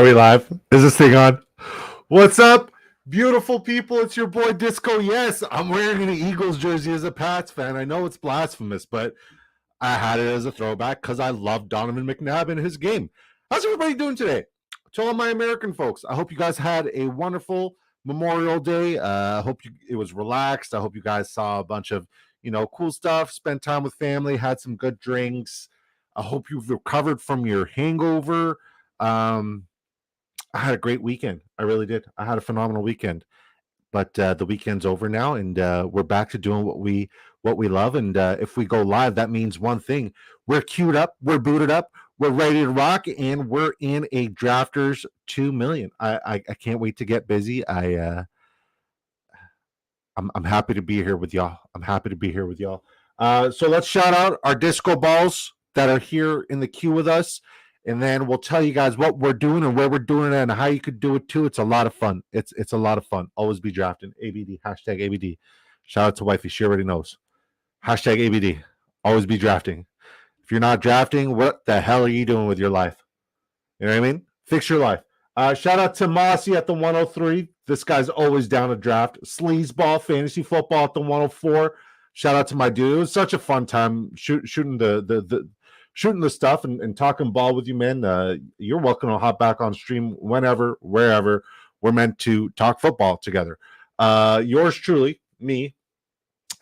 we live? Is this thing on? What's up, beautiful people? It's your boy Disco. Yes, I'm wearing an Eagles jersey as a Pats fan. I know it's blasphemous, but I had it as a throwback because I love Donovan McNabb and his game. How's everybody doing today? To all my American folks, I hope you guys had a wonderful Memorial Day. I hope it was relaxed. I hope you guys saw a bunch of cool stuff, spent time with family, had some good drinks. I hope you've recovered from your hangover. I had a great weekend. I really did. I had a phenomenal weekend. But the weekend's over now, and we're back to doing what we love. And if we go live, that means one thing: we're queued up, we're booted up, we're ready to rock, and we're in a Drafters 2 million. I can't wait to get busy. I'm happy to be here with y'all. So let's shout out our disco balls that are here in the queue with us. And then we'll tell you guys what we're doing and where we're doing it and how you could do it too. It's a lot of fun. It's a lot of fun. Always be drafting. ABD. Hashtag ABD. Shout out to wifey. She already knows. Hashtag ABD. Always be drafting. If you're not drafting, what the hell are you doing with your life? You know what I mean? Fix your life. Shout out to Mossy at the 103. This guy's always down to draft. Sleazeball Fantasy Football at the 104. Shout out to my dude. It was such a fun time shooting the stuff and talking ball with you, man. You're welcome to hop back on stream whenever, wherever. We're meant to talk football together. Yours truly, me,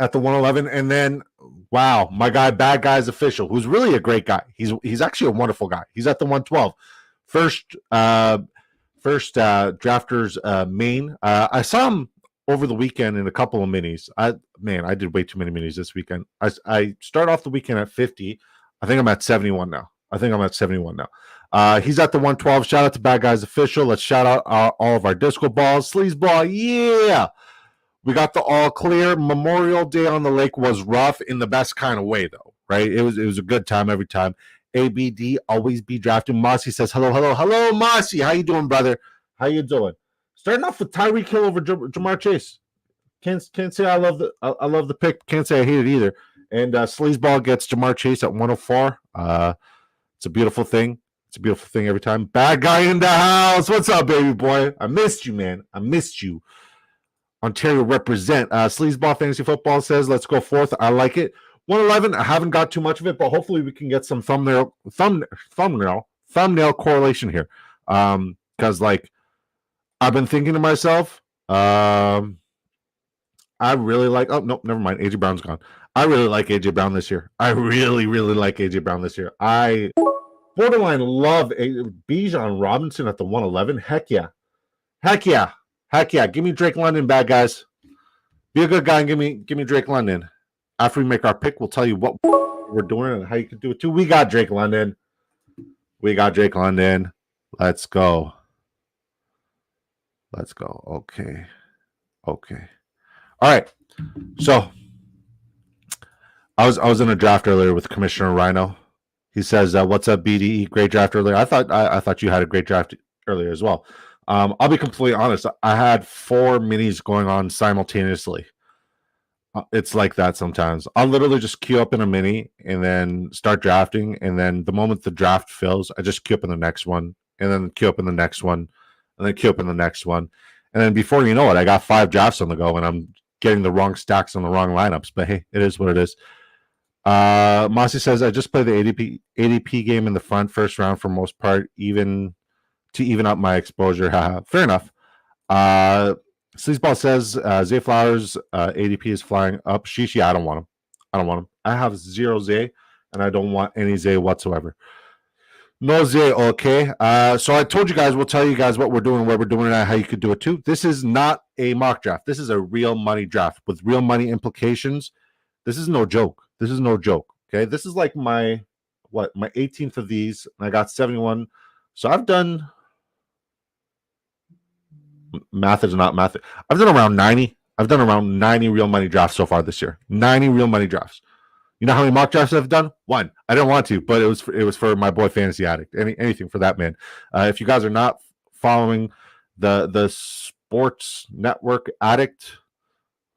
at the 111. And then, wow, my guy, Bad Guys Official, who's really a great guy. He's actually a wonderful guy. He's at the 112. First drafters main. I saw him over the weekend in a couple of minis. I did way too many minis this weekend. I start off the weekend at 50. I think I'm at 71 now. He's at the 112. Shout out to Bad Guys Official. Let's shout out all of our disco balls. Sleazeball, yeah. We got the all clear. Memorial Day on the lake was rough in the best kind of way, though, right? It was a good time every time. ABD, always be drafting. Mossy says, hello, Mossy. How you doing, brother? How you doing? Starting off with Tyreek Hill over Jamar Chase. Can't say I love the pick. Can't say I hate it either. And Sleazeball gets Jamar Chase at 104. It's a beautiful thing. Every time. Bad guy in the house. What's up, baby boy? I missed you, man. I missed you. Ontario represent. Sleazeball Fantasy Football says, let's go forth. I like it. 111. I haven't got too much of it, but hopefully we can get some thumbnail correlation here. Because I've been thinking to myself, I really like. Oh no, never mind. AJ Brown's gone. I really like AJ Brown this year. I really like AJ Brown this year. I borderline love Bijan Robinson at the 111. Heck yeah. Give me Drake London, bad guys. Be a good guy and give me Drake London. After we make our pick, we'll tell you what we're doing and how you can do it too. We got Drake London. Let's go. Okay. All right. So I was in a draft earlier with Commissioner Rhino. He says, "What's up, BDE? Great draft earlier." I thought you had a great draft earlier as well. I'll be completely honest. I had 4 minis going on simultaneously. It's like that sometimes. I'll literally just queue up in a mini and then start drafting. And then the moment the draft fills, I just queue up in the next one, and then queue up in the next one, and then queue up in the next one. And then before you know it, I got 5 drafts on the go, and I'm getting the wrong stacks on the wrong lineups. But hey, it is what it is. Mossy says, I just play the ADP game in the first round for most part, even up my exposure. Fair enough. Sleazeball says, Zay Flowers ADP is flying up. Sheesh, yeah, I don't want him. I have 0 Zay, and I don't want any Zay whatsoever. No Zay, okay. So I told you guys, we'll tell you guys what we're doing, where we're doing it, and how you could do it too. This is not a mock draft. This is a real money draft with real money implications. This is no joke. Okay, this is like my 18th of these, and I got 71. So I've done math is not math. I've done around 90. I've done around 90 real money drafts so far this year. 90 real money drafts. You know how many mock drafts I've done? 1. I didn't want to, but it was for my boy Fantasy Addict. Anything for that man. If you guys are not following the Sports Network Addict,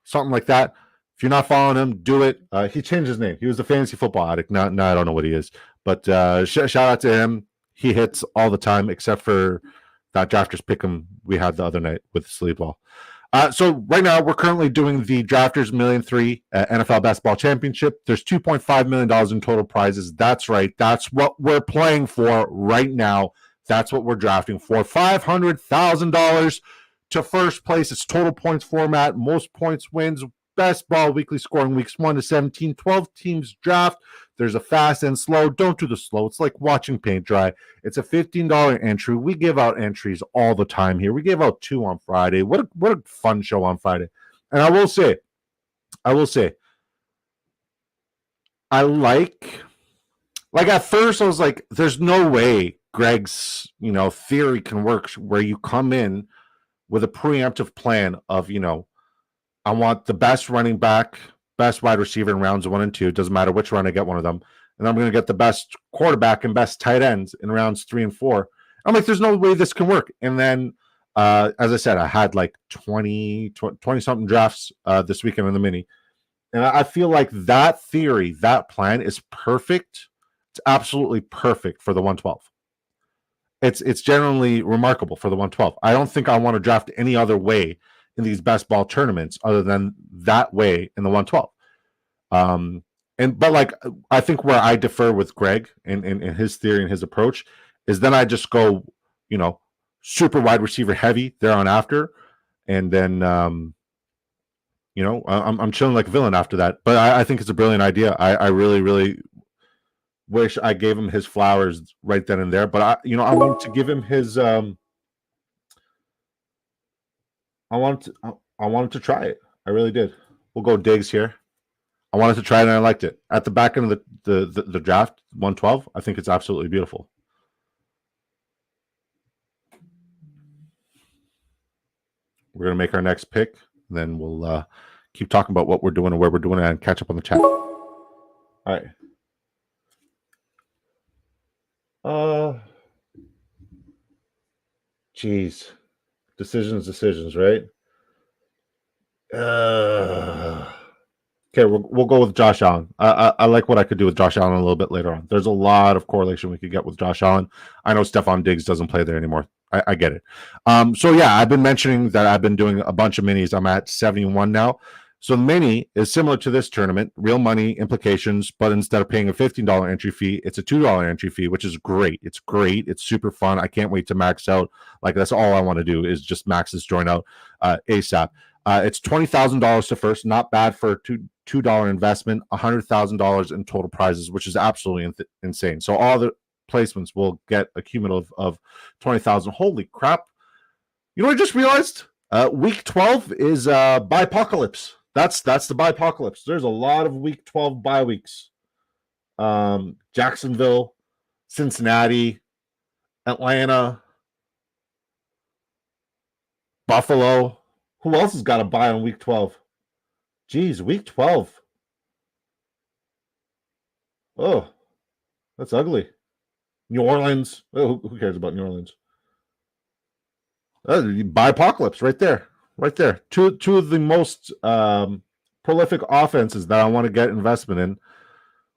something like that, if you're not following him, do it. He changed his name. He was the Fantasy Football Addict. Now I don't know what he is, but shout out to him. He hits all the time, except for that drafters pick 'em we had the other night with sleep ball. So right now we're currently doing the Drafters $1,000,003 NFL Basketball Championship. There's $2.5 million in total prizes. That's right. That's what we're playing for right now. That's what we're drafting for. $500,000 to first place. It's total points format. Most points wins. Best ball weekly scoring weeks 1 to 17. 12 teams draft. There's a fast and slow. Don't do the slow. It's like watching paint dry. It's a $15 entry. We give out entries all the time here. We gave out 2 on Friday. What a fun show on Friday. And I will say, I like at first I was like, there's no way Greg's, theory can work where you come in with a preemptive plan of, I want the best running back, best wide receiver in rounds 1 and 2. It doesn't matter which round I get one of them. And I'm going to get the best quarterback and best tight ends in rounds 3 and 4. I'm like, there's no way this can work. And then, as I said, I had like 20-something drafts this weekend in the mini. And I feel like that theory, that plan is perfect. It's absolutely perfect for the 112. It's generally remarkable for the 112. I don't think I want to draft any other way in these best ball tournaments other than that way in the 112. But like, I think where I differ with Greg in his theory and his approach is then I just go, super wide receiver heavy there on after. And then, I'm chilling like a villain after that. But I think it's a brilliant idea. I really, really wish I gave him his flowers right then and there. But I wanted to give him his, I wanted to try it. I really did. We'll go Diggs here. I wanted to try it and I liked it. At the back end of the draft, 112, I think it's absolutely beautiful. We're going to make our next pick. And then we'll keep talking about what we're doing and where we're doing it and catch up on the chat. All right. Jeez. Decisions, right? Okay, we'll go with Josh Allen. I like what I could do with Josh Allen a little bit later on. There's a lot of correlation we could get with Josh Allen. I know Stephon Diggs doesn't play there anymore. I get it. So yeah, I've been mentioning that I've been doing a bunch of minis. I'm at 71 now. So the mini is similar to this tournament, real money implications, but instead of paying a $15 entry fee, it's a $2 entry fee, which is great. It's great. It's super fun. I can't wait to max out. Like, that's all I want to do is just max this joint out ASAP. It's $20,000 to first. Not bad for a $2 investment. $100,000 in total prizes, which is absolutely insane. So all the placements will get a cumulative of 20,000. Holy crap! You know what I just realized? Week 12 is Bipocalypse. That's the Bipocalypse. There's a lot of Week 12 bye weeks. Jacksonville, Cincinnati, Atlanta, Buffalo. Who else has got a bye on Week 12? Geez, Week 12. Oh, that's ugly. New Orleans. Oh, who cares about New Orleans? Bipocalypse right there. Right there. Two of the most prolific offenses that I want to get investment in,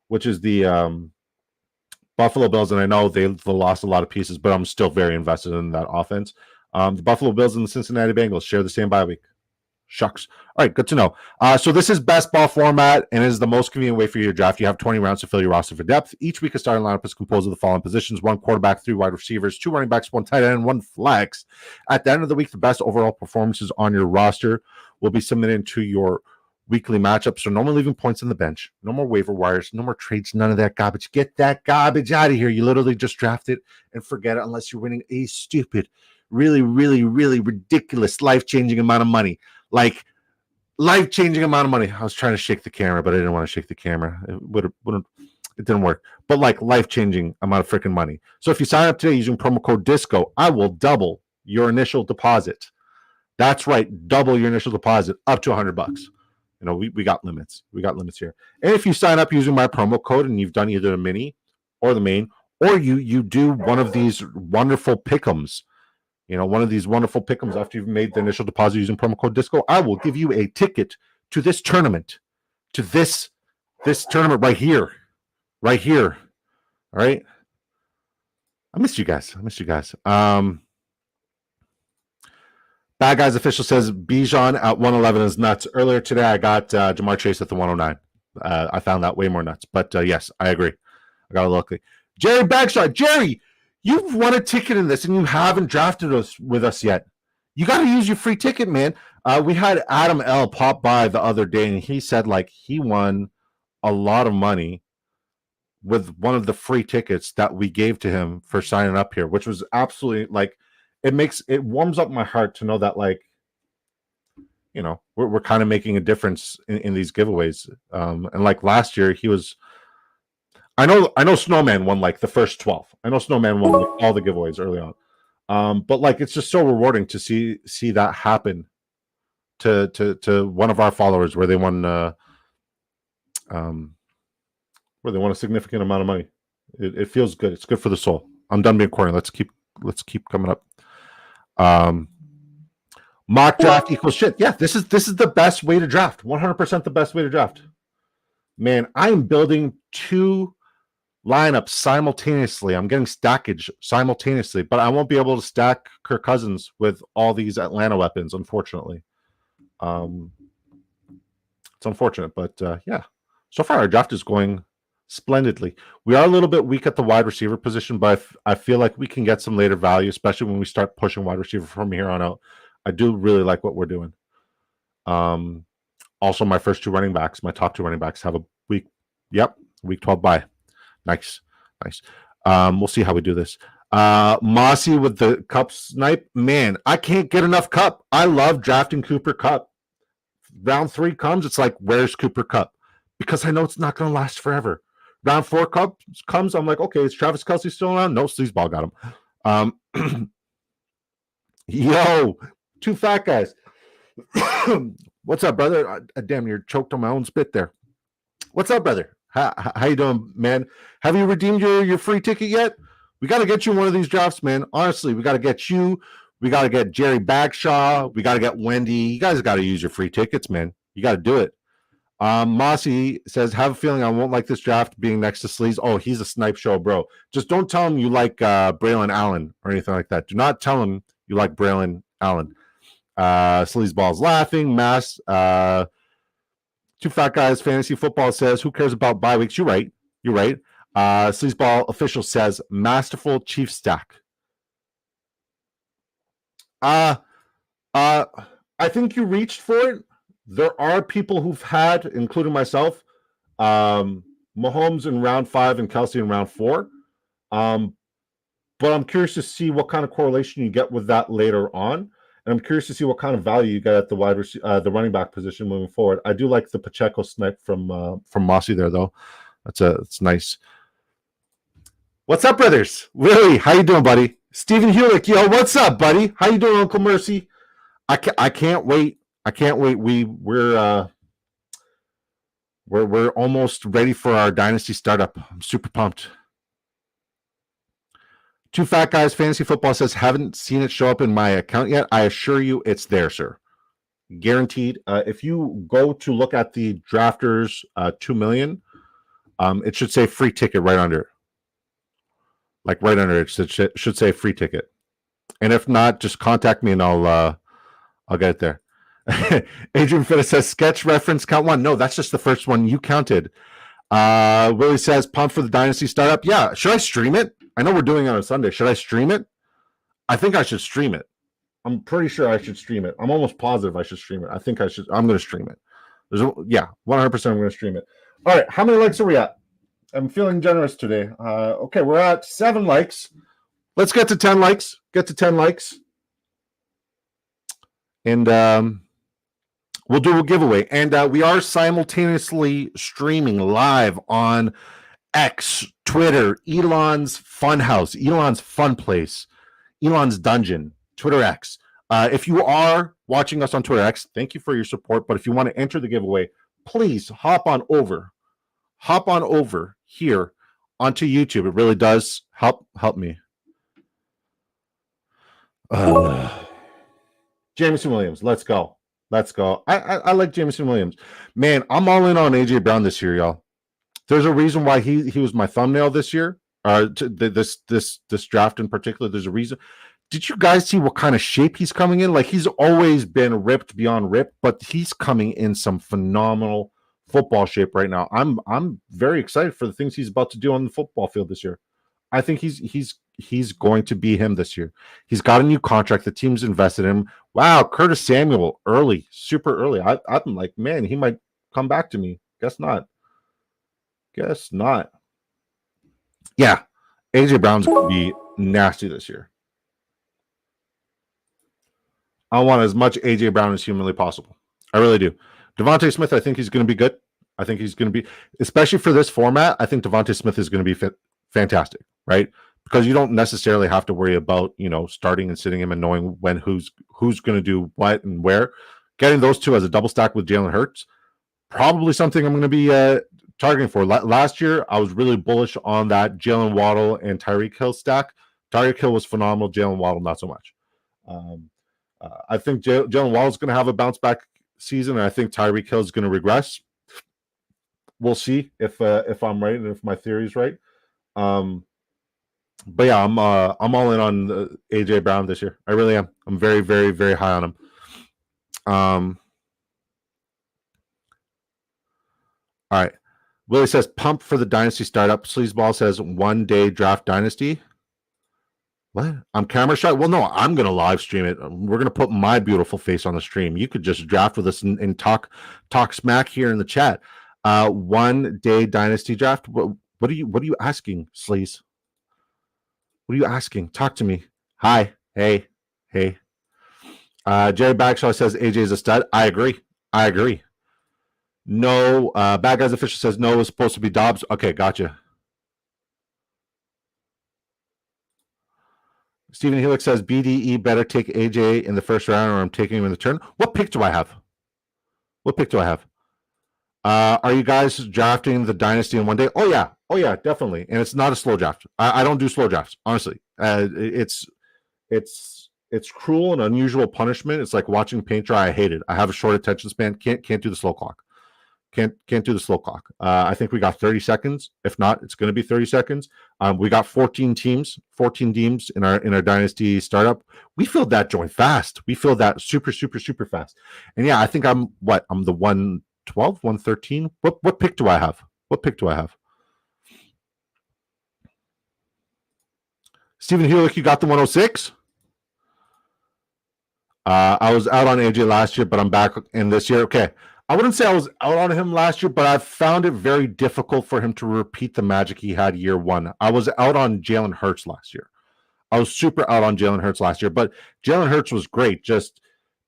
which is the Buffalo Bills. And I know they've lost a lot of pieces, but I'm still very invested in that offense. The Buffalo Bills and the Cincinnati Bengals share the same bye week. Shucks. All right, good to know. So this is best ball format and is the most convenient way for your draft. You have 20 rounds to fill your roster for depth. Each week, a starting lineup is composed of the following positions: 1 quarterback, 3 wide receivers, 2 running backs, 1 tight end, 1 flex. At the end of the week, the best overall performances on your roster will be submitted to your weekly matchup. So no more leaving points on the bench. No more waiver wires. No more trades. None of that garbage. Get that garbage out of here. You literally just draft it and forget it unless you're winning a stupid, really, really, really ridiculous, life-changing amount of money. Like, life-changing amount of money. I was trying to shake the camera, but I didn't want to shake the camera. It didn't work. But like, life-changing amount of freaking money. So if you sign up today using promo code DISCO, I will double your initial deposit. That's right, double your initial deposit up to $100. We got limits. We got limits here. And if you sign up using my promo code and you've done either the mini or the main, or you do one of these wonderful pick'ems, one of these wonderful pick'ems after you've made the initial deposit using promo code DISCO, I will give you a ticket to this tournament, to this tournament right here. All right. I missed you guys. Bad Guys Official says Bijan at 111 is nuts. Earlier today, I got Jamar Chase at the 109. I found that way more nuts. But yes, I agree. I got to look. Jerry Bagshot. Jerry, you've won a ticket in this and you haven't drafted us with us yet. You got to use your free ticket, man. We had Adam L pop by the other day and he said like he won a lot of money with one of the free tickets that we gave to him for signing up here, which was absolutely like it warms up my heart to know that like, you know, we're kind of making a difference in these giveaways. And like last year he was, I know Snowman won like the first 12. I know Snowman won like, all the giveaways early on. But like it's just so rewarding to see that happen to one of our followers where they won a significant amount of money. It feels good. It's good for the soul. I'm done being corny. Let's keep coming up. Mock draft equals shit. Yeah, this is the best way to draft. 100% the best way to draft. Man, I'm building 2 lineups simultaneously. I'm getting stackage simultaneously, but I won't be able to stack Kirk Cousins with all these Atlanta weapons, unfortunately. It's unfortunate, but yeah. So far, our draft is going splendidly. We are a little bit weak at the wide receiver position, but I feel like we can get some later value, especially when we start pushing wide receiver from here on out. I do really like what we're doing. Also, my first 2 running backs, my top 2 running backs, have a week 12 bye. Nice. We'll see how we do this. Mossy with the Cup snipe. Man, I can't get enough Cup. I love drafting Cooper Kupp. Round 3 comes, it's like, where's Cooper Kupp? Because I know it's not going to last forever. Round 4 comes, I'm like, okay, is Travis Kelce still around? No, Sleazeball got him. Yo, 2 fat guys. What's up, brother? Damn, you're choked on my own spit there. What's up, brother? How you doing, man? Have you redeemed your free ticket yet? We got to get you one of these drafts, man. Honestly, we got to get you. We got to get Jerry Bagshaw. We got to get Wendy. You guys got to use your free tickets, man. You got to do it. Mossy says, have a feeling I won't like this draft being next to Sleaze. Oh, he's a snipe show, bro. Just don't tell him you like Braylon Allen or anything like that. Do not tell him you like Braylon Allen. Sleazeball's laughing. 2 fat guys fantasy football says, who cares about bye weeks? You're right. Sleazeball official says, Masterful Chief Stack. I think you reached for it. There are people who've had, including myself, Mahomes in round 5 and Kelce in round 4. But I'm curious to see what kind of correlation you get with that later on. And I'm curious to see what kind of value you get at the running back position moving forward. I do like the Pacheco snipe from Mossy there, though. It's nice. What's up, brothers? Willie, how you doing, buddy? Stephen Hewlick, yo, what's up, buddy? How you doing, Uncle Mercy? I can't wait. We're almost ready for our dynasty startup. I'm super pumped. 2 fat guys fantasy football says, haven't seen it show up in my account yet. I assure you it's there, sir. Guaranteed. If you go to look at the drafters 2 million, it should say free ticket right under it. Like right under it should say free ticket. And if not, just contact me and I'll get it there. Adrian Fitta says, sketch reference count 1. No, that's just the first one you counted. Willie says, pumped for the dynasty startup. Yeah, should I stream it? I know we're doing it on Sunday. Should I stream it? I think I should stream it. I'm pretty sure I should stream it. I'm almost positive I should stream it. I think I should. I'm going to stream it. 100% I'm going to stream it. All right, how many likes are we at? I'm feeling generous today. Okay, we're at 7 likes. Let's get to 10 likes. And we'll do a giveaway. And we are simultaneously streaming live on X, Twitter, Elon's Funhouse, Elon's Fun Place, Elon's Dungeon, Twitter X. If you are watching us on Twitter X, thank you for your support. But if you want to enter the giveaway, please hop on over here onto YouTube. It really does help me. Jameson Williams, let's go. I like Jameson Williams. Man, I'm all in on AJ Brown this year, y'all. There's a reason why he was my thumbnail this year. This draft in particular. There's a reason. did you guys see what kind of shape he's coming in? Like, he's always been ripped beyond ripped, but he's coming in some phenomenal football shape right now. I'm very excited for the things he's about to do on the football field this year. I think he's going to be him this year. He's got a new contract. The team's invested in him. Wow, Curtis Samuel, early, super early. I'm like, man, he might come back to me. Guess not. Guess not. Yeah, AJ Brown's going to be nasty this year. I want as much AJ Brown as humanly possible. I really do. Devontae Smith, I think he's going to be good. I think he's going to be, especially for this format, I think Devontae Smith is going to be fantastic, right? Because you don't necessarily have to worry about, starting and sitting him and knowing when who's going to do what and where. Getting those two as a double stack with Jalen Hurts, probably something I'm going to be targeting for. Last year, I was really bullish on that Jalen Waddle and Tyreek Hill stack. Tyreek Hill was phenomenal. Jalen Waddle, not so much. I think Jalen Waddle is going to have a bounce back season, and I think Tyreek Hill is going to regress. We'll see if I'm right and if my theory is right. But yeah, I'm all in on AJ Brown this year. I really am. I'm very, very, very high on him. All right. Willie says pump for the dynasty startup. Sleazeball says 1 day draft dynasty. What? I'm camera shy? Well, no, I'm going to live stream it. We're going to put my beautiful face on the stream. You could just draft with us and talk smack here in the chat. 1 day dynasty draft. What are you asking, Sleaze? What are you asking? Talk to me. Hi. Hey. Jerry Bagshaw says AJ is a stud. I agree. No, Bad Guys Official says no, it was supposed to be Dobbs. Okay, gotcha. Stephen Helix says BDE better take AJ in the first round, or I'm taking him in the turn. What pick do I have? Are you guys drafting the dynasty in 1 day? Oh yeah, definitely. And it's not a slow draft. I don't do slow drafts, honestly. It's cruel and unusual punishment. It's like watching paint dry. I hate it. I have a short attention span. Can't do the slow clock. Can't do the slow clock. I think we got 30 seconds. If not, it's going to be 30 seconds. We got 14 teams in our dynasty startup. We filled that joint fast. We filled that super, super, super fast. And yeah, I think I'm the 112, 113. What pick do I have? Stephen Hewlick, you got the 106? I was out on AJ last year, but I'm back in this year. Okay. I wouldn't say I was out on him last year, but I found it very difficult for him to repeat the magic he had year one. I was out on Jalen Hurts last year. I was super out on Jalen Hurts last year, but Jalen Hurts was great. Just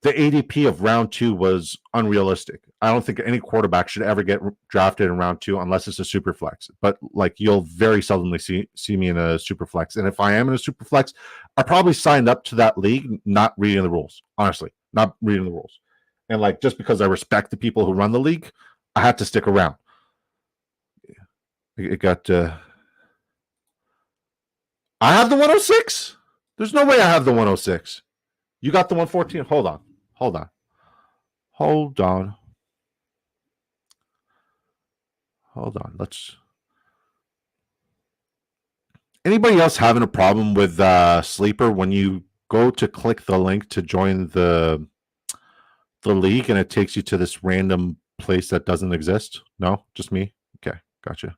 the ADP of round 2 was unrealistic. I don't think any quarterback should ever get drafted in round 2 unless it's a super flex. But like, you'll very seldomly see me in a super flex. And if I am in a super flex, I probably signed up to that league not reading the rules. Honestly, not reading the rules. And like, just because I respect the people who run the league, I had to stick around. It got. I have the 106. There's no way I have the 106. You got the 114. Hold on. Let's. Anybody else having a problem with Sleeper when you go to click the link to join the league and it takes you to this random place that doesn't exist? No, just me. Okay, gotcha.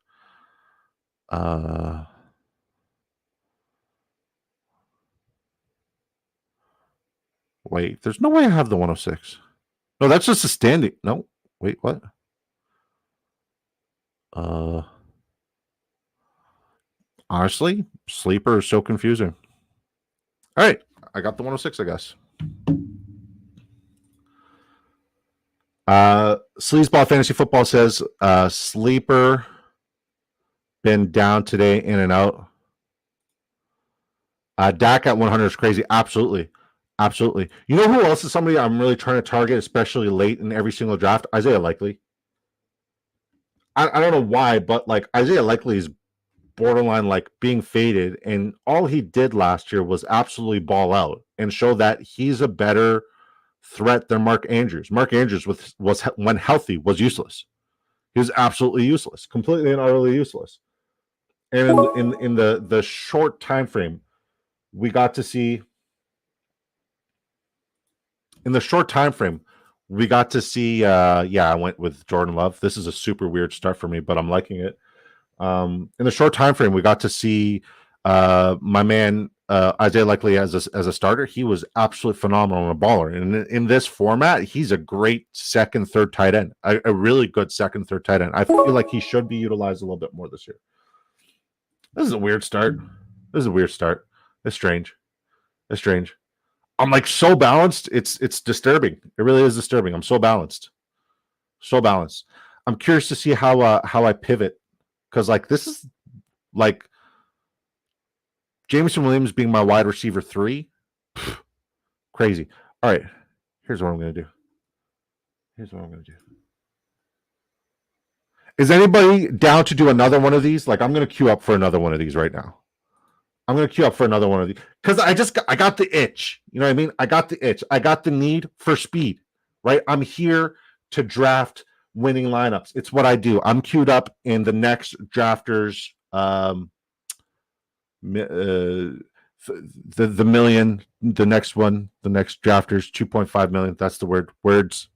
Wait, there's no way I have the 106. No, that's just a standing. No, wait, what? Honestly, Sleeper is so confusing. All right, I got the 106, I guess. Sleazeball Fantasy Football says Sleeper been down today, in and out. Dak at 100 is crazy. Absolutely. You know who else is somebody I'm really trying to target, especially late in every single draft? Isaiah Likely. I don't know why, but like, Isaiah Likely is borderline like being faded, and all he did last year was absolutely ball out and show that he's a better threat than Mark Andrews. Mark Andrews was when healthy was useless. He was absolutely useless, completely and utterly useless. And in the short time frame, we got to see in the short time frame, we got to see. I went with Jordan Love. This is a super weird start for me, but I'm liking it. In the short time frame, we got to see my man Isaiah Likely as a starter. He was absolutely phenomenal and a baller. And in this format, he's a great second, third tight end. A really good second, third tight end. I feel like he should be utilized a little bit more this year. This is a weird start. It's strange. I'm like so balanced. It's disturbing. It really is disturbing. I'm so balanced. I'm curious to see how I pivot, because like this is like Jameson Williams being my wide receiver 3. Crazy. All right. Here's what I'm going to do. Is anybody down to do another one of these? Like, I'm going to queue up for another one of these right now. Because I got the itch. You know what I mean? I got the itch. I got the need for speed, right? I'm here to draft winning lineups. It's what I do. I'm queued up in the next drafters, the million, the next one, the next drafters, 2.5 million. That's the word. Words.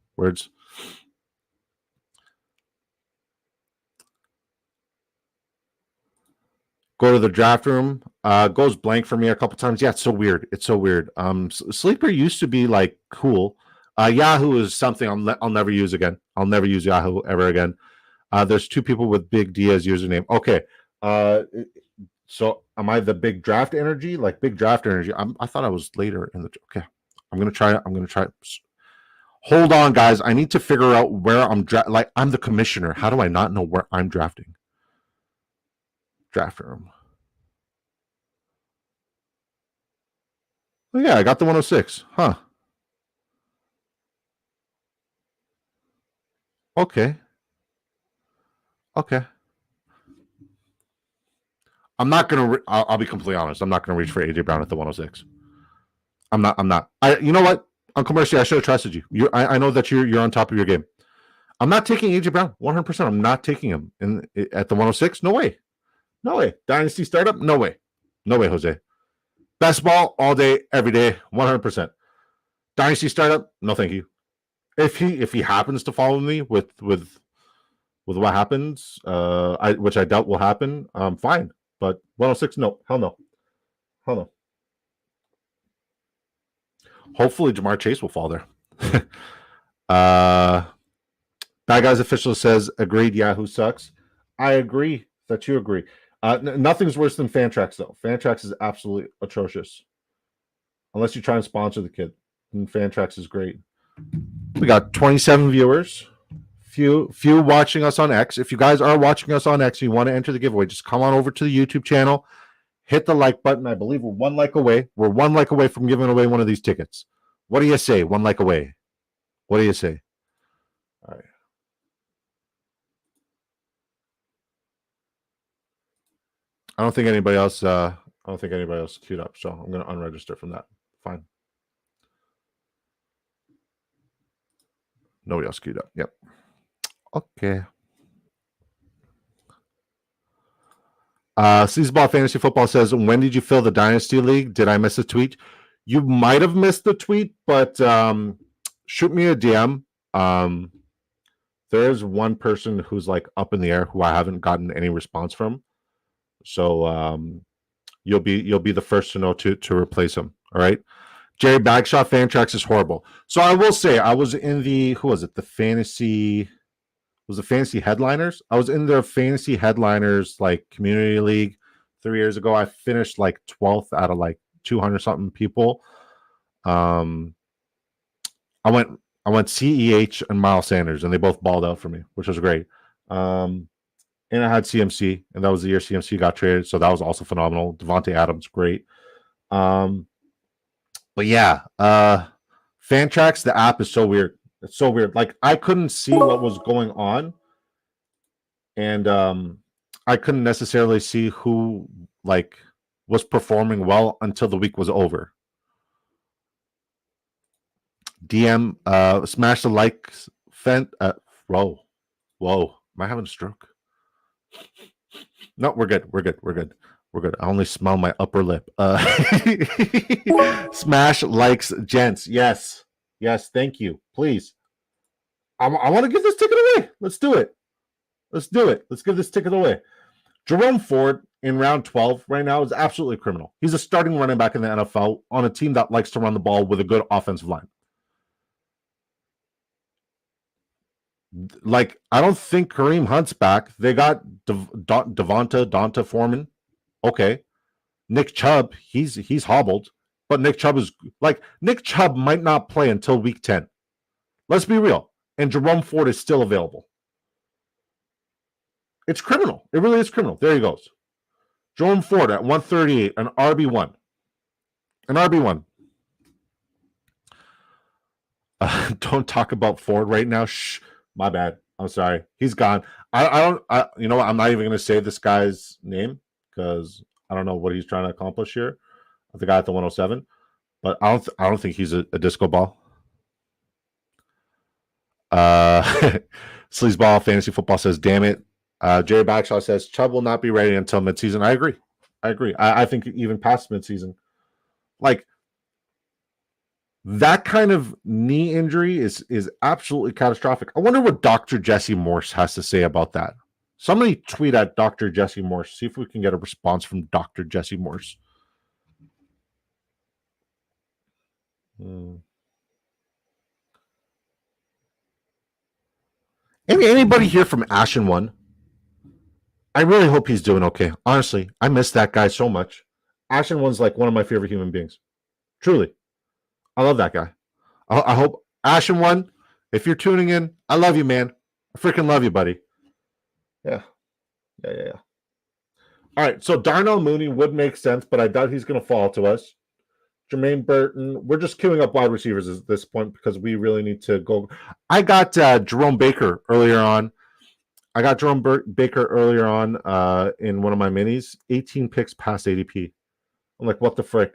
Go to the draft room. Goes blank for me a couple times. Yeah, it's so weird. Sleeper used to be like cool. Yahoo is something I'll never use again. I'll never use Yahoo ever again. There's 2 people with Big D as username. Okay. So am I the big draft energy? Like big draft energy. I thought I was later in the. Okay. I'm gonna try it. Hold on, guys. I need to figure out where I'm like I'm the commissioner. How do I not know where I'm drafting? Draft room. Oh yeah, I got the 106. Huh. Okay. I'm not gonna. I'll be completely honest. I'm not gonna reach for AJ Brown at the 106. I'm not. You know what? Uncle Mercy, I should have trusted you. I know that you're on top of your game. I'm not taking AJ Brown 100%. I'm not taking him at the 106. No way. Dynasty startup? No way, Jose. Best ball all day, every day, 100%. Dynasty startup? No, thank you. If he happens to follow me with what happens, which I doubt will happen, fine. But 106, no, hell no. Hopefully, Jamar Chase will fall there. Bad Guys Official says, agreed, Yahoo sucks. I agree that you agree. Nothing's worse than Fantrax, though. Fantrax is absolutely atrocious. Unless you try and sponsor the kid. And Fantrax is great. We got 27 viewers. Few watching us on X. If you guys are watching us on X and you want to enter the giveaway, just come on over to the YouTube channel. Hit the like button. I believe we're 1 like away. We're 1 like away from giving away one of these tickets. What do you say? 1 like away. What do you say? All right. I don't think anybody else queued up, so I'm going to unregister from that. Fine. Nobody else queued up. Yep. Okay. Seasonball Fantasy Football says, when did you fill the Dynasty League? Did I miss a tweet? You might have missed the tweet, but shoot me a DM. There is one person who's like up in the air who I haven't gotten any response from. So you'll be the first to know to replace him. All right. Jerry Bagshot Fantrax is horrible. So I will say I was in the fantasy headliners. I was in the fantasy headliners like community league 3 years ago. I finished like 12th out of like 200 something people. I went CEH and Miles Sanders, and they both balled out for me, which was great. And I had CMC, and that was the year CMC got traded, so that was also phenomenal. Devontae Adams, great. But yeah, Fantrax, the app is so weird. It's so weird. Like I couldn't see what was going on, and I couldn't necessarily see who like was performing well until the week was over. DM, smash the like. Whoa, am I having a stroke? No, we're good. I only smell my upper lip. Smash likes, gents. Yes. Yes, thank you. Please. I want to give this ticket away. Let's do it. Let's do it. Let's give this ticket away. Jerome Ford in round 12 right now is absolutely criminal. He's a starting running back in the NFL on a team that likes to run the ball with a good offensive line. Like, I don't think Kareem Hunt's back. They got Donta Foreman. Okay. Nick Chubb, he's hobbled, but Nick Chubb might not play until week 10. Let's be real. And Jerome Ford is still available. It's criminal. It really is criminal. There he goes. Jerome Ford at 138, an RB1. An RB1. Don't talk about Ford right now. Shh. My bad. I'm sorry. He's gone. You know what? I'm not even going to say this guy's name because I don't know what he's trying to accomplish here. The guy at the 107, but I don't think he's a disco ball. Sleazeball Fantasy Football says, "Damn it." Jerry Bagshaw says Chubb will not be ready until midseason. I agree. I think even past midseason, like that kind of knee injury is absolutely catastrophic. I wonder what Dr. Jesse Morse has to say about that. Somebody tweet at Dr. Jesse Morse. See if we can get a response from Dr. Jesse Morse. Anybody here from Ashen One? I really hope he's doing okay. Honestly, I miss that guy so much. Ashen One's like one of my favorite human beings. Truly. I love that guy. I hope Ashen One, if you're tuning in, I love you, man. I freaking love you, buddy. Yeah. All right, so Darnell Mooney would make sense, but I doubt he's going to fall to us. Jermaine Burton. We're just queuing up wide receivers at this point because we really need to go. I got Jerome Baker earlier on. in one of my minis. 18 picks past ADP. I'm like, what the frick?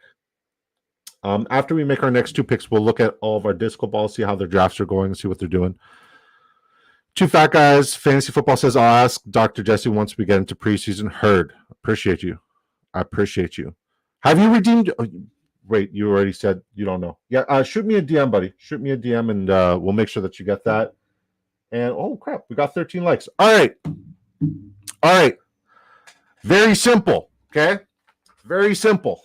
After we make our next 2 picks, we'll look at all of our disco balls, see how their drafts are going, see what they're doing. Two Fat Guys Fantasy Football says, I'll ask Dr. Jesse once we get into preseason. Heard. Appreciate you. I appreciate you. Have you redeemed? Oh, wait, you already said you don't know. Yeah, shoot me a DM, buddy. Shoot me a DM, and we'll make sure that you get that. And oh crap, we got 13 likes. All right. Very simple. Okay, very simple.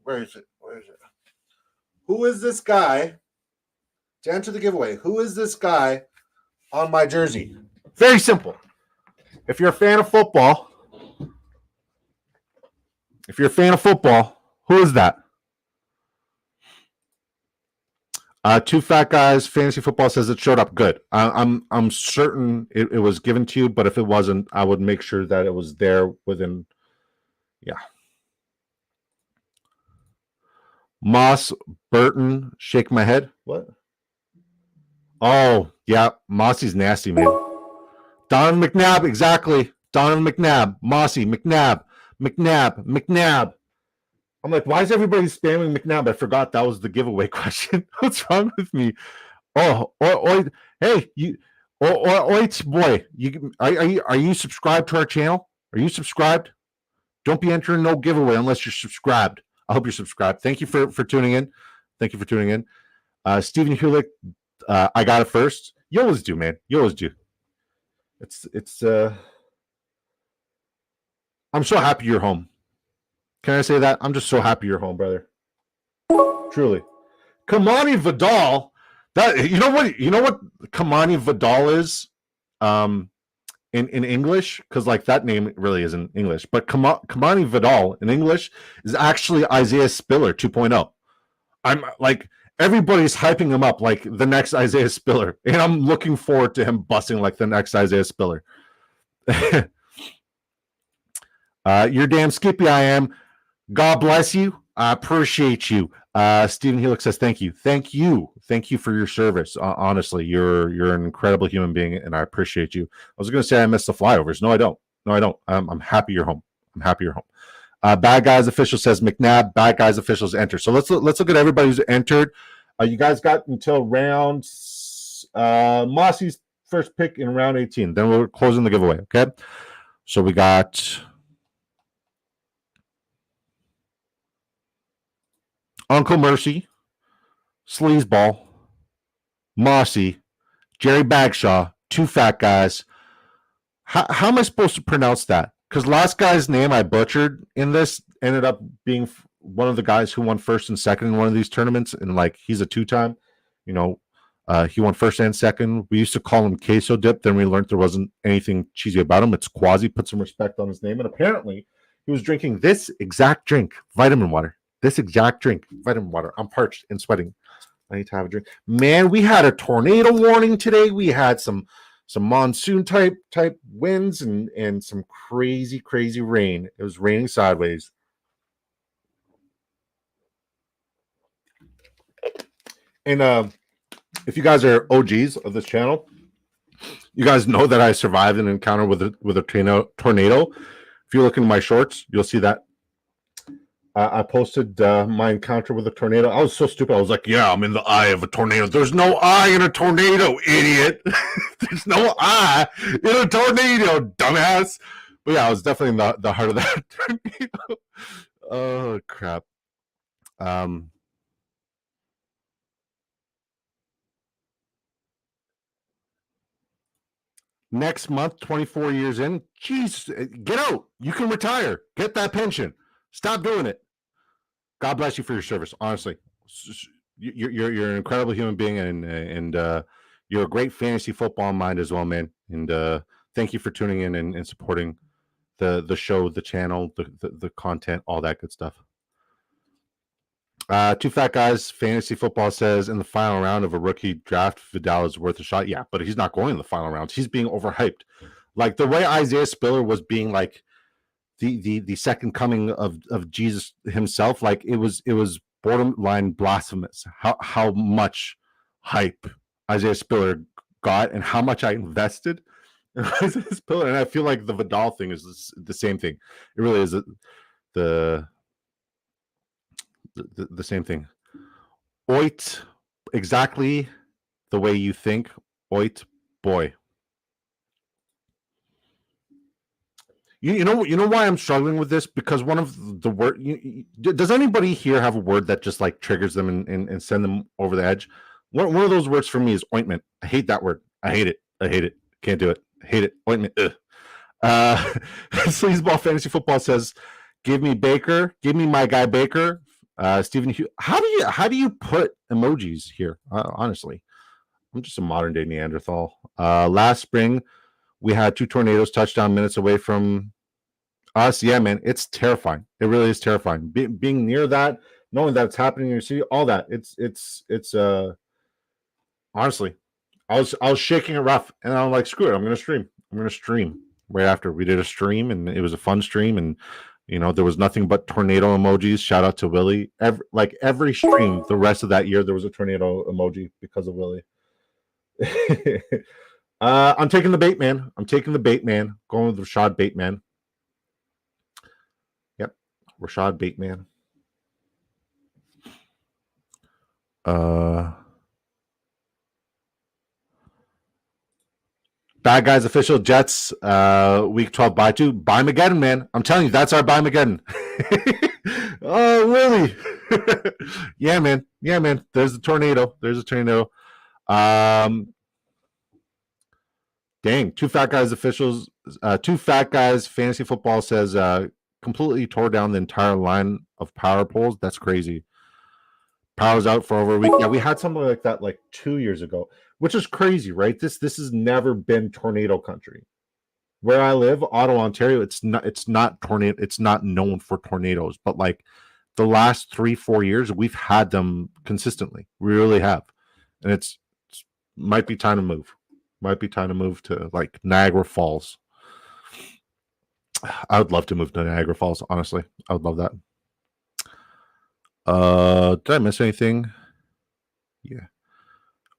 Where is it? Who is this guy? To enter the giveaway, who is this guy on my jersey? Very simple. If you're a fan of football, who is that? Two Fat Guys Fantasy Football says it showed up. Good. I'm certain it was given to you, but if it wasn't, I would make sure that it was there within. Yeah. Moss Burton, shake my head. What? Oh, yeah. Mossy's nasty, man. Don McNabb, exactly. Don McNabb. Mossy, McNabb. I'm like, why is everybody spamming McNabb? I forgot that was the giveaway question. What's wrong with me? Hey, you, boy, are you subscribed to our channel? Are you subscribed? Don't be entering no giveaway unless you're subscribed. I hope you're subscribed. Thank you for tuning in. Stephen Hulick, I got it first. You always do, man. You always do. It's. I'm so happy you're home. Can I say that? I'm just so happy you're home, brother. Truly. Kamani Vidal. That you know what Kamani Vidal is in English? Because like that name really isn't English. But Kamani Vidal in English is actually Isaiah Spiller 2.0. I'm like everybody's hyping him up like the next Isaiah Spiller. And I'm looking forward to him busting like the next Isaiah Spiller. You're damn skippy I am. God bless you. I appreciate you. Stephen Helix says, thank you. Thank you for your service. Honestly, you're an incredible human being, and I appreciate you. I was going to say I missed the flyovers. No, I don't. I'm happy you're home. Bad Guys Official says McNabb. Bad Guys Officials enter. So let's look at everybody who's entered. You guys got until round Mossy's first pick in round 18. Then we're closing the giveaway. Okay. So we got Uncle Mercy, Sleazeball, Mossy, Jerry Bagshaw, two fat guys. How am I supposed to pronounce that? Because last guy's name I butchered in this ended up being one of the guys who won first and second in one of these tournaments, and like he's a two-time. You know, he won first and second. We used to call him Queso Dip. Then we learned there wasn't anything cheesy about him. It's Quasi. Put some respect on his name. And apparently, he was drinking this exact drink, vitamin water. This exact drink, vitamin water. I'm parched and sweating. I need to have a drink. Man, we had a tornado warning today. We had some monsoon type winds and some crazy rain. It was raining sideways. And if you guys are OGs of this channel, you guys know that I survived an encounter with a tornado. If you look in my shorts, you'll see that I posted my encounter with a tornado. I was so stupid. I was like, yeah, I'm in the eye of a tornado. There's no eye in a tornado, idiot. There's no eye in a tornado, dumbass. But yeah, I was definitely in the heart of that tornado. Oh, crap. Next month, 24 years in, jeez, get out. You can retire. Get that pension. Stop doing it. God bless you for your service. Honestly, you're an incredible human being, and you're a great fantasy football mind as well, man. And thank you for tuning in and supporting the show, the channel, the content, all that good stuff. Two fat guys. Fantasy football says in the final round of a rookie draft, Vidal is worth a shot. Yeah, but he's not going in the final rounds. He's being overhyped, like the way Isaiah Spiller was being like the second coming of Jesus himself. Like it was borderline blasphemous how much hype Isaiah Spiller got and how much I invested in Isaiah Spiller. And I feel like the Vidal thing is the same thing. It really is the same thing. Oit, exactly the way you think. Oit, boy. You know why I'm struggling with this? Because one of the word, does anybody here have a word that just like triggers them and send them over the edge? One of those words for me is ointment. I hate that word. I hate it. Can't do it. I hate it. Ointment. Sleazeball Fantasy Football says, "Give me Baker. Give me my guy Baker." Stephen Hughes. How do you put emojis here? Honestly, I'm just a modern day Neanderthal. Last spring, we had 2 tornadoes touchdown minutes away from us. Yeah, man, it's terrifying. It really is terrifying. Being near that, knowing that it's happening in your city, all that. It's honestly, I was shaking it rough, and I'm like, screw it, I'm gonna stream right after. We did a stream, and it was a fun stream, and there was nothing but tornado emojis. Shout out to Willie. Every stream the rest of that year, there was a tornado emoji because of Willie. I'm taking the bait man. Going with Rashad Bateman. Yep, Rashad Bateman. Bad Guys Official Jets week 12 bye to buy Mageddon, man. I'm telling you, that's our buy Mageddon. Oh, really? Yeah, man. There's a tornado. Dang, Two Fat Guys officials, Two Fat Guys Fantasy Football says completely tore down the entire line of power poles. That's crazy. Power's out for over a week. Yeah, we had something like that like 2 years ago, which is crazy, right? This has never been tornado country. Where I live, Ottawa, Ontario, it's not tornado. It's not known for tornadoes, but like the last 3-4 years, we've had them consistently. We really have, and it's might be time to move. Might be time to move to like Niagara Falls. I would love to move to Niagara Falls. Honestly, I would love that. Did I miss anything? Yeah.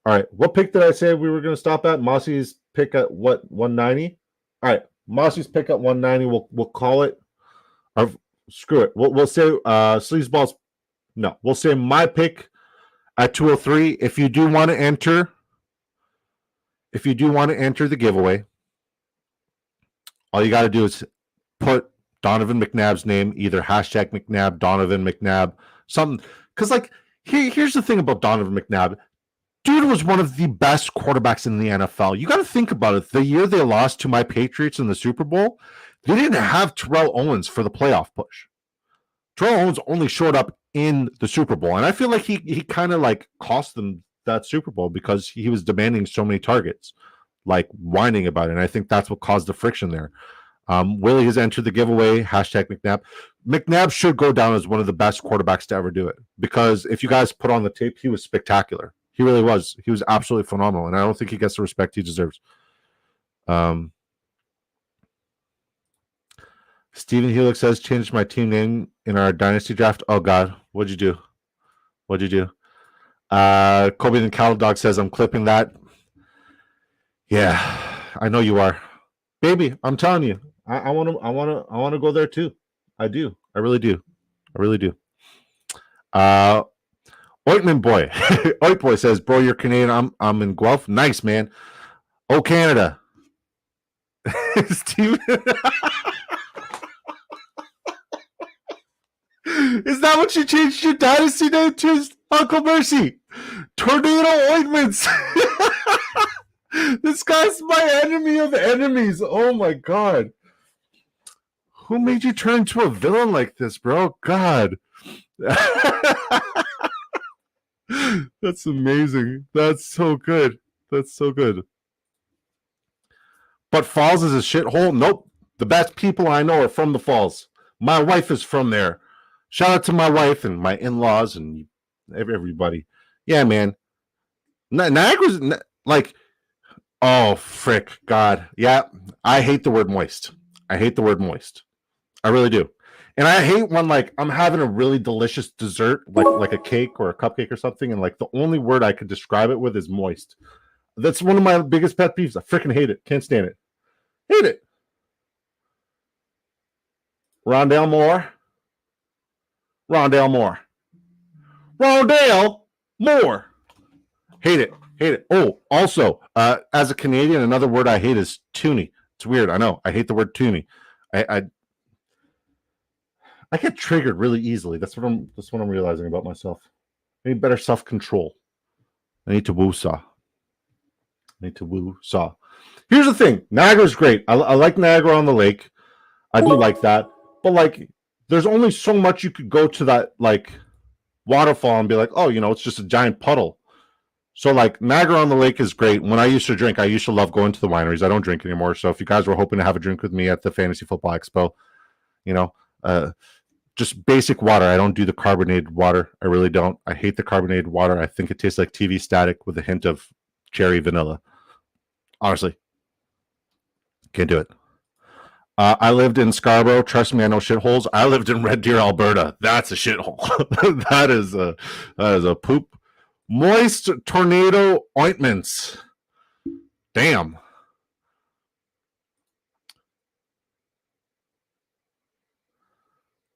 All right. What pick did I say we were going to stop at? Mossy's pick at what? 190. All right. Mossy's pick at 190. We'll call it. Or screw it. We'll say Sleazeball's. No, we'll say my pick at 203. If you do want to enter the giveaway, all you got to do is put Donovan McNabb's name, either hashtag McNabb, Donovan McNabb, something. Because, like, Here's the thing about Donovan McNabb. Dude was one of the best quarterbacks in the NFL. You got to think about it. The year they lost to my Patriots in the Super Bowl, they didn't have Terrell Owens for the playoff push. Terrell Owens only showed up in the Super Bowl, and I feel like he kind of like cost them that Super Bowl because he was demanding so many targets, like whining about it. And I think that's what caused the friction there. Willie has entered the giveaway. Hashtag McNabb. McNabb should go down as one of the best quarterbacks to ever do it because if you guys put on the tape, he was spectacular. He really was. He was absolutely phenomenal, and I don't think he gets the respect he deserves. Steven Helix says, changed my team name in our dynasty draft. Oh, God. What'd you do? What'd you do? Kobe and Cattle Dog says, I'm clipping that. Yeah, I know you are. Baby, I'm telling you. I want to go there too. I do. I really do. I really do. Ointment Boy. Oit Boy says, bro, you're Canadian. I'm in Guelph. Nice, man. Oh, Canada. Steve. Is that what you changed your dynasty name to, Uncle Mercy? Tornado Ointments. This guy's my enemy of enemies. Oh my God. Who made you turn into a villain like this, bro? God. That's amazing. That's so good. That's so good. But Falls is a shithole? Nope. The best people I know are from the Falls. My wife is from there. Shout out to my wife and my in-laws and everybody. Yeah, man. Niagara's like, oh, frick. God. Yeah, I hate the word moist. I hate the word moist. I really do. And I hate when like I'm having a really delicious dessert, like a cake or a cupcake or something, and like the only word I could describe it with is moist. That's one of my biggest pet peeves. I freaking hate it. Can't stand it. Hate it. Rondale Moore. Rondale Moore. Rondale Moore. Hate it. Hate it. Oh, also, as a Canadian, another word I hate is toonie. It's weird. I know. I hate the word toonie. I get triggered really easily. That's what I'm realizing about myself. I need better self-control. I need to woo-saw. Here's the thing. Niagara's great. I like Niagara on the Lake. I do like that. But like, there's only so much you could go to that like waterfall and be like, oh, it's just a giant puddle. So like Niagara on the Lake is great. When I used to drink, I used to love going to the wineries. I don't drink anymore. So if you guys were hoping to have a drink with me at the Fantasy Football Expo, just basic water. I don't do the carbonated water. I really don't. I hate the carbonated water. I think it tastes like TV static with a hint of cherry vanilla. Honestly, can't do it. I lived in Scarborough. Trust me, I know shitholes. I lived in Red Deer, Alberta. That's a shithole. that is a poop. Moist tornado ointments. Damn.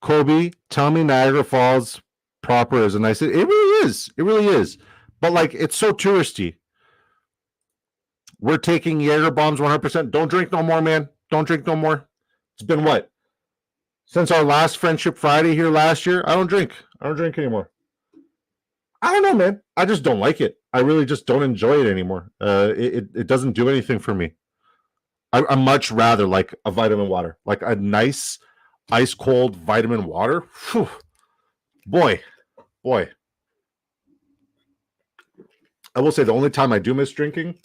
Kobe, tell me Niagara Falls proper is a nice. It really is. It really is. But like, it's so touristy. We're taking Jaeger bombs 100%. Don't drink no more, man. Don't drink no more. It's been what? Since our last Friendship Friday here last year, I don't drink. I don't drink anymore. I don't know, man. I just don't like it. I really just don't enjoy it anymore. It doesn't do anything for me. I much rather like a vitamin water, like a nice ice cold vitamin water. Whew. Boy. I will say the only time I do miss drinking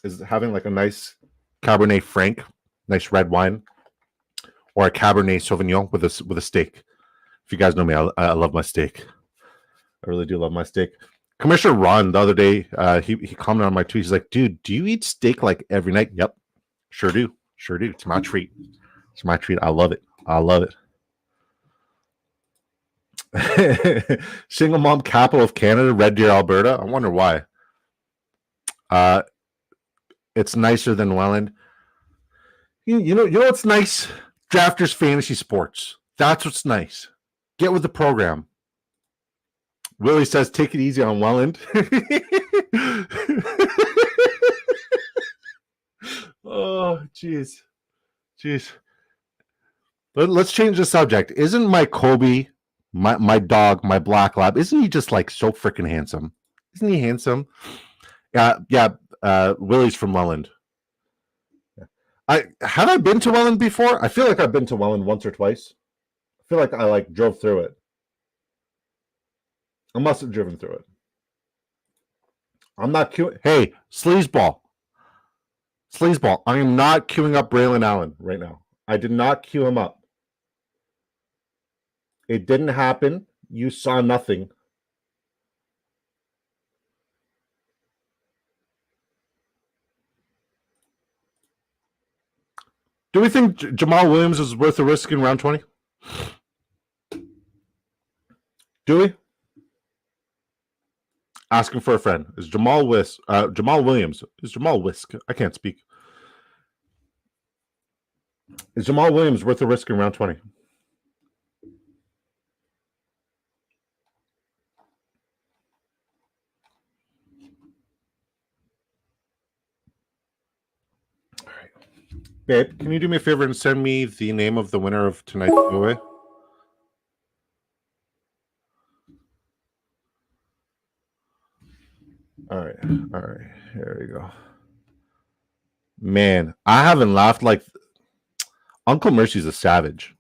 is having like a nice Cabernet Franc, nice red wine, or a Cabernet Sauvignon with a steak. If you guys know me, I love my steak. I really do love my steak. Commissioner Ron the other day, he commented on my tweet. He's like, dude, do you eat steak like every night? Yep, sure do. It's my treat. I love it. Single mom capital of Canada, Red Deer, Alberta. I wonder why. It's nicer than Welland. You know what's nice? Drafters Fantasy Sports. That's what's nice. Get with the program. Willie says, take it easy on Welland. Oh, jeez. Let's change the subject. Isn't my Kobe My dog, my black lab. Isn't he just like so freaking handsome? Isn't he handsome? Yeah. Willie's from Welland. I been to Welland before? I feel like I've been to Welland once or twice. I feel like I like drove through it. I must have driven through it. I'm not queuing. Hey, sleazeball. Sleazeball. I am not queuing up Braylon Allen right now. I did not queue him up. It didn't happen. You saw nothing. Do we think Jamal Williams is worth the risk in round 20? Do we? Asking for a friend. Is Jamal Williams? Is Jamal Whisk? I can't speak. Is Jamal Williams worth the risk in round 20? All right. Babe, can you do me a favor and send me the name of the winner of tonight's giveaway? All right. Here we go. Man, I haven't laughed like Uncle Mercy's a savage.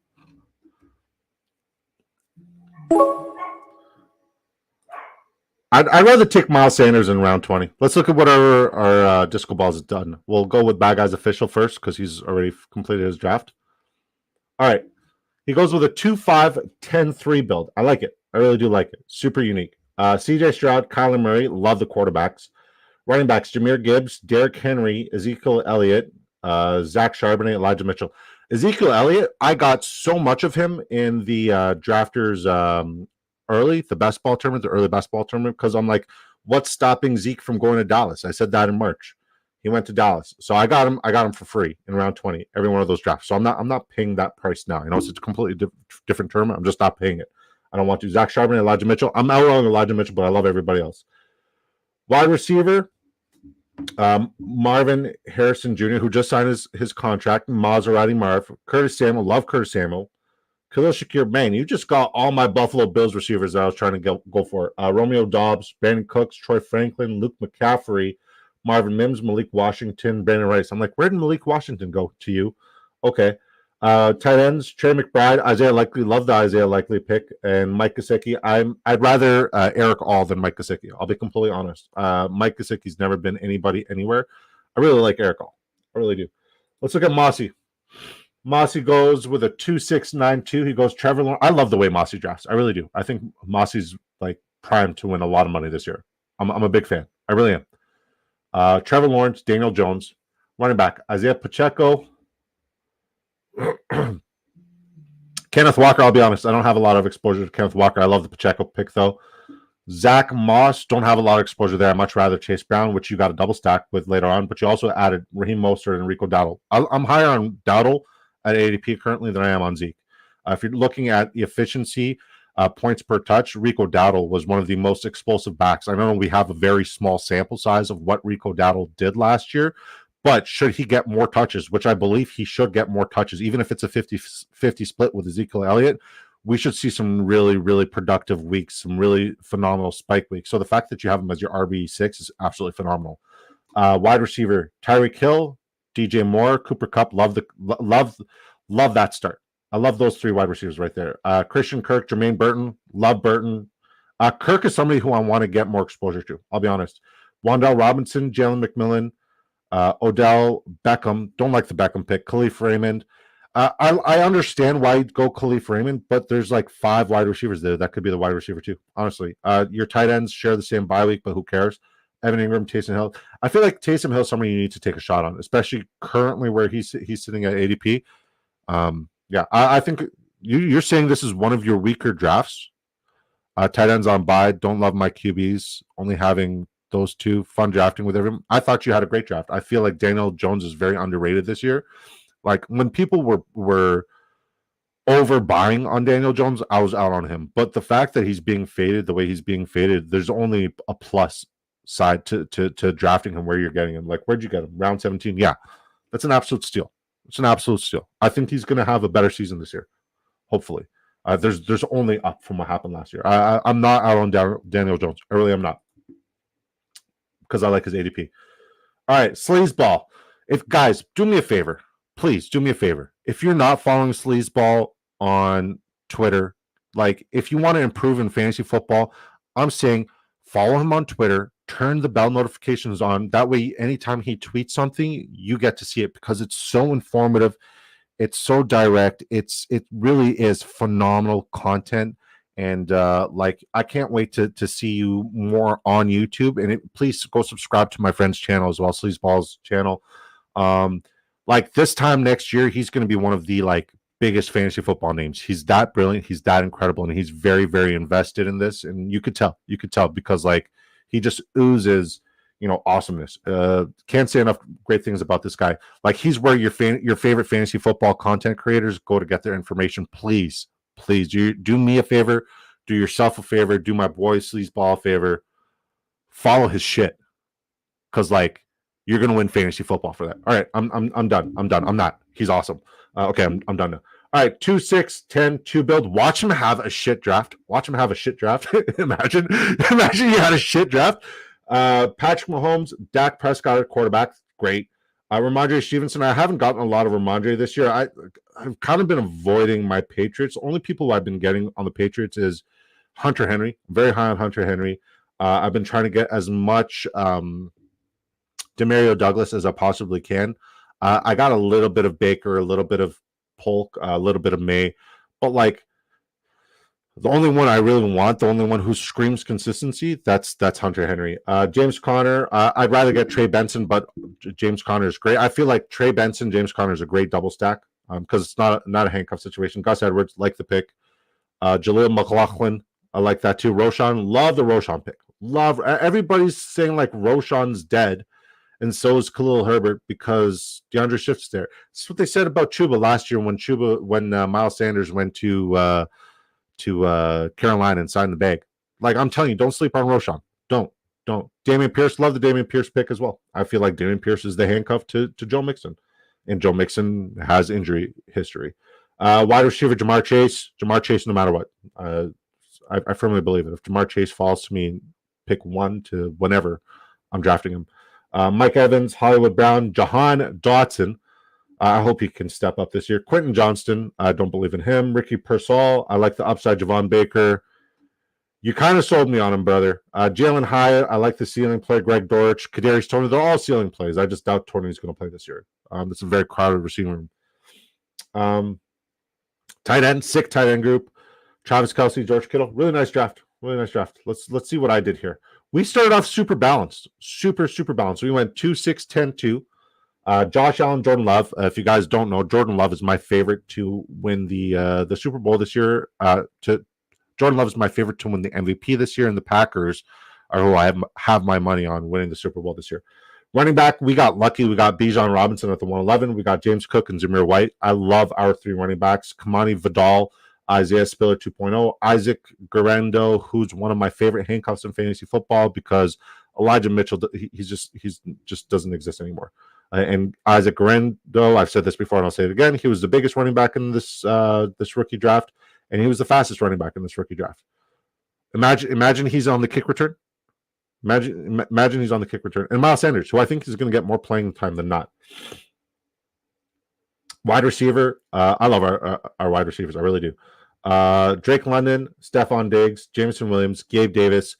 I'd rather take Miles Sanders in round 20. Let's look at what our Disco Balls has done. We'll go with Bad Guy's official first because he's already completed his draft. All right. He goes with a 2-5-10-3 build. I like it. I really do like it. Super unique. CJ Stroud, Kyler Murray, love the quarterbacks. Running backs, Jahmyr Gibbs, Derrick Henry, Ezekiel Elliott, Zach Charbonnet, Elijah Mitchell. Ezekiel Elliott, I got so much of him in the drafters early, the best ball tournament, the early best ball tournament, because I'm like, what's stopping Zeke from going to Dallas? I said that in March. He went to Dallas. So I got him for free in round 20, every one of those drafts. So I'm not paying that price now. I know it's a completely different tournament. I'm just not paying it. I don't want to. Zach Charbonnet, Elijah Mitchell. I'm out on Elijah Mitchell, but I love everybody else. Wide receiver, Marvin Harrison Jr., who just signed his contract. Maserati Marv. Curtis Samuel. Love Curtis Samuel. Khalil Shakir, man, you just got all my Buffalo Bills receivers that I was trying to go for. Romeo Doubs, Brandon Cooks, Troy Franklin, Luke McCaffrey, Marvin Mims, Malik Washington, Brandon Rice. I'm like, where did Malik Washington go to you? Okay. Tight ends, Trey McBride, Isaiah Likely. Love the Isaiah Likely pick. And Mike Gesicki. I'd rather Eric All than Mike Gesicki. I'll be completely honest. Mike Gesicki's never been anybody anywhere. I really like Eric All. I really do. Let's look at Mossy. Mossy goes with a 2-6-9-2. He goes Trevor Lawrence. I love the way Mossy drafts. I really do. I think Mossy's like primed to win a lot of money this year. I'm a big fan. I really am. Trevor Lawrence, Daniel Jones, running back, Isaiah Pacheco, Kenneth Walker. I'll be honest, I don't have a lot of exposure to Kenneth Walker. I love the Pacheco pick though. Zach Moss, don't have a lot of exposure there. I'd much rather Chase Brown, which you got a double stack with later on, but you also added Raheem Mostert and Rico Dowdle. I'm higher on Dowdle at ADP currently than I am on Zeke. If you're looking at the efficiency, points per touch, Rico Dowdle was one of the most explosive backs. I know we have a very small sample size of what Rico Dowdle did last year, but should he get more touches, which I believe he should get more touches, even if it's a 50-50 split with Ezekiel Elliott, we should see some really, really productive weeks, some really phenomenal spike weeks. So the fact that you have him as your RB6 is absolutely phenomenal. Wide receiver, Tyreek Hill, DJ Moore, Cooper Kupp. Love that start. I love those three wide receivers right there. Christian Kirk, Jermaine Burton. Love Burton. Kirk is somebody who I want to get more exposure to. I'll be honest. Wan'Dale Robinson, Jalen McMillan, Odell Beckham. Don't like the Beckham pick. Khalif Raymond. I understand why you'd go Khalif Raymond, but there's like 5 wide receivers there. That could be the wide receiver too, honestly. Your tight ends share the same bye week, but who cares? Evan Ingram, Taysom Hill. I feel like Taysom Hill is somebody you need to take a shot on, especially currently where he's sitting at ADP. I think you're saying this is one of your weaker drafts. Tight ends on bye. Don't love my QBs. Only having those two. Fun drafting with everyone. I thought you had a great draft. I feel like Daniel Jones is very underrated this year. Like when people were overbuying on Daniel Jones, I was out on him. But the fact that he's being faded the way he's being faded, there's only a plus side to drafting him where you're getting him. Like, where'd you get him? Round 17? Yeah, that's an absolute steal. It's an absolute steal. I think he's going to have a better season this year, hopefully. There's only up from what happened last year. I'm not out on Daniel Jones. I really am not, because I like his ADP. All right, Sleazeball. If guys, do me a favor, please do me a favor. If you're not following Sleazeball on Twitter, like if you want to improve in fantasy football, I'm saying follow him on Twitter, turn the bell notifications on. That way, anytime he tweets something, you get to see it because it's so informative. It's so direct. It really is phenomenal content. And like I can't wait to see you more on YouTube. And please go subscribe to my friend's channel as well, Sleazeball's channel. Like this time next year, he's going to be one of the like biggest fantasy football names. He's that brilliant, he's that incredible, and he's very, very invested in this. And you could tell because like he just oozes, awesomeness. Can't say enough great things about this guy. Like he's where your favorite fantasy football content creators go to get their information. Please do me a favor, do yourself a favor, do my boy Sleazeball a favor, follow his shit, because like you're gonna win fantasy football for that. All right, I'm done. I'm not. He's awesome. Okay, I'm done now. All right, 2, 6, 10, 2 build. Watch him have a shit draft. Imagine you had a shit draft. Patrick Mahomes, Dak Prescott at quarterback, great. Ramondre Stevenson, I haven't gotten a lot of Ramondre this year. I've kind of been avoiding my Patriots. The only people I've been getting on the Patriots is Hunter Henry. Very high on Hunter Henry. I've been trying to get as much Demario Douglas as I possibly can. I got a little bit of Baker, a little bit of Polk, a little bit of May, but like the only one I really want, the only one who screams consistency, that's Hunter Henry. James Conner, I'd rather get Trey Benson, but James Conner is great. I feel like Trey Benson, James Conner is a great double stack because it's not a handcuff situation. Gus Edwards, like the pick. Jaleel McLaughlin, I like that too. Roshan, love the Roshan pick. Love. Everybody's saying like Roshan's dead, and so is Khalil Herbert because DeAndre Swift's there. That's what they said about Chuba last year when Miles Sanders went to Carolina and signed the bag. Like I'm telling you, don't sleep on Roshan. Don't. Dameon Pierce, love the Dameon Pierce pick as well. I feel like Dameon Pierce is the handcuff to Joe Mixon, and Joe Mixon has injury history. Wide receiver Jamar Chase, no matter what. I firmly believe it. If Jamar Chase falls to me, pick 1 to whenever, I'm drafting him. Mike Evans, Hollywood Brown, Jahan Dotson. I hope he can step up this year. Quentin Johnston, I don't believe in him. Ricky Pearsall, I like the upside. Javon Baker, you kind of sold me on him, brother. Jalen Hyatt, I like the ceiling play. Greg Dortch, Kadarius Toney, they're all ceiling plays. I just doubt Toney's going to play this year. It's a very crowded receiving room. Tight end, sick tight end group. Travis Kelce, George Kittle, really nice draft. Let's see what I did here. We started off super balanced, super balanced. We went 2, 6, 10, 2. Josh Allen, Jordan Love. If you guys don't know, Jordan Love is my favorite to win the Super Bowl this year. Jordan Love is my favorite to win the MVP this year, and the Packers are who I have my money on winning the Super Bowl this year. Running back, we got lucky. We got Bijan Robinson at the 111. We got James Cook and Zamir White. I love our 3 running backs. Kamani Vidal, Isaiah Spiller 2.0, Isaac Guerrero, who's one of my favorite handcuffs in fantasy football because Elijah Mitchell, he's just doesn't exist anymore. And Isaac Guerrero, I've said this before and I'll say it again, he was the biggest running back in this rookie draft, and he was the fastest running back in this rookie draft. Imagine he's on the kick return. Imagine he's on the kick return. And Miles Sanders, who I think is going to get more playing time than not. Wide receiver, I love our wide receivers. I really do. Drake London, Stephon Diggs, Jameson Williams, Gabe Davis,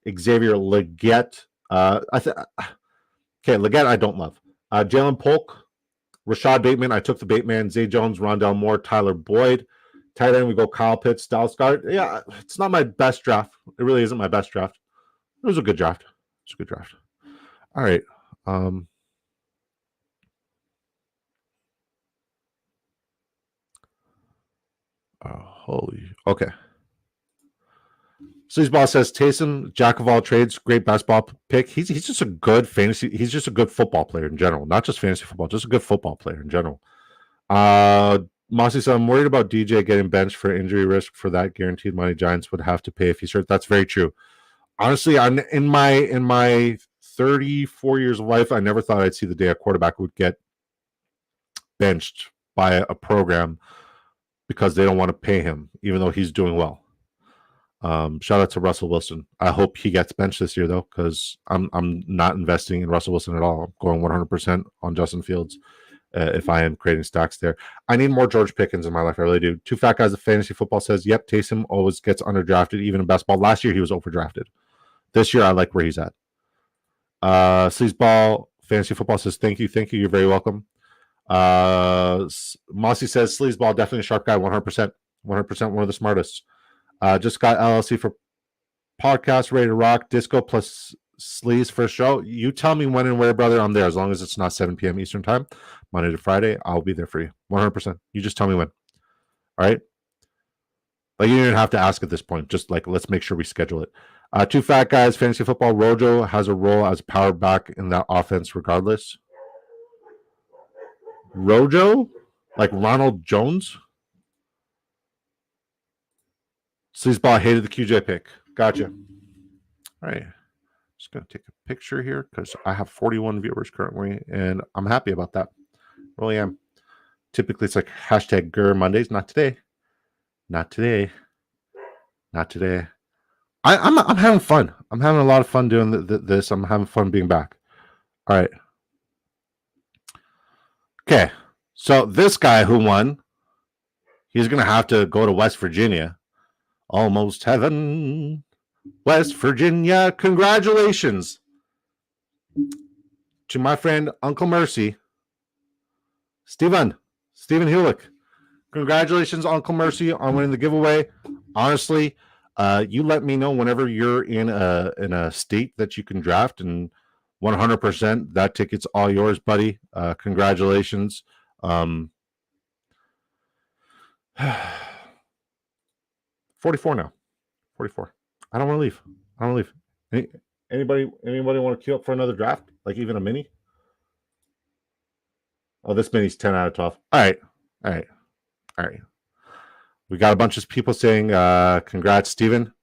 Xavier Legette. Legette I don't love. Jalen Polk, Rashad Bateman. I took the Bateman. Zay Jones, Rondell Moore, Tyler Boyd. Tight end, we go Kyle Pitts, Dallas Goedert. Yeah, it's not my best draft. It really isn't my best draft. It was a good draft. All right. Okay. Sleazeball says Taysom, jack of all trades, great basketball pick. He's just a good fantasy. He's just a good football player in general, not just fantasy football, just a good football player in general. Mossy said, I'm worried about DJ getting benched for injury risk for that guaranteed money Giants would have to pay if he's hurt. That's very true. Honestly, I'm in my 34 years of life, I never thought I'd see the day a quarterback would get benched by a program because they don't want to pay him, even though he's doing well. Shout out to Russell Wilson. I hope he gets benched this year, though, because I'm not investing in Russell Wilson at all. I'm going 100% on Justin Fields if I am creating stacks there. I need more George Pickens in my life. I really do. Two Fat Guys of Fantasy Football says, yep, Taysom always gets underdrafted, even in best ball. Last year, he was overdrafted. This year, I like where he's at. Sleazeball Fantasy Football says, thank you. You're very welcome. Mossy says, Sleazeball, definitely a sharp guy, 100%. 100% one of the smartest. Just got LLC for podcast, ready to rock. Disco plus Sleaze for a show. You tell me when and where, brother. I'm there. As long as it's not 7 p.m. Eastern time, Monday to Friday, I'll be there for you. 100%. You just tell me when. All right? Like, you don't even have to ask at this point. Just, like, let's make sure we schedule it. Two Fat Guys, Fantasy Football. Rojo has a role as power back in that offense regardless. Rojo? Like Ronald Jones? Sleazeball hated the QJ pick. Gotcha. All right. Just going to take a picture here because I have 41 viewers currently, and I'm happy about that. Really am. Typically, it's like hashtag Grr Mondays. Not today. Not today. Not today. I'm having fun. I'm having a lot of fun doing this. I'm having fun being back. All right. Okay. So this guy who won, he's going to have to go to West Virginia. Almost heaven. West Virginia. Congratulations to my friend Uncle Mercy. Stephen Hulick. Congratulations, Uncle Mercy, on winning the giveaway. Honestly, you let me know whenever you're in a state that you can draft, and 100% that ticket's all yours, buddy. Congratulations. 44 now. 44. I don't want to leave. Anybody want to queue up for another draft? Like even a mini? Oh, this mini's 10 out of 12. All right. We got a bunch of people saying congrats, Steven.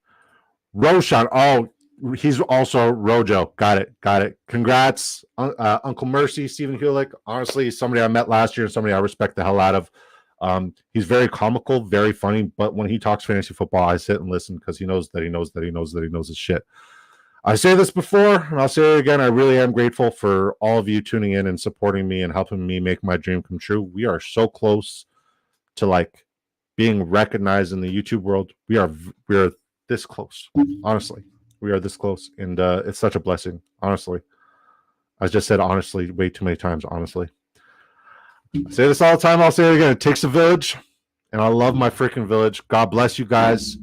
Roshan. Oh, he's also Rojo. Got it. Congrats, Uncle Mercy, Stephen Hulick. Honestly, somebody I met last year and somebody I respect the hell out of. He's very comical, very funny, but when he talks fantasy football, I sit and listen because he knows his shit. I say this before, and I'll say it again. I really am grateful for all of you tuning in and supporting me and helping me make my dream come true. We are so close to like being recognized in the YouTube world. We are this close. Honestly, we are this close, and it's such a blessing. Honestly, I just said honestly way too many times. Honestly. I say this all the time. I'll say it again. It takes a village, and I love my freaking village. God bless you guys.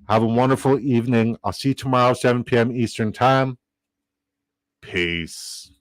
Have a wonderful evening. I'll see you tomorrow, 7 p.m. Eastern time. Peace.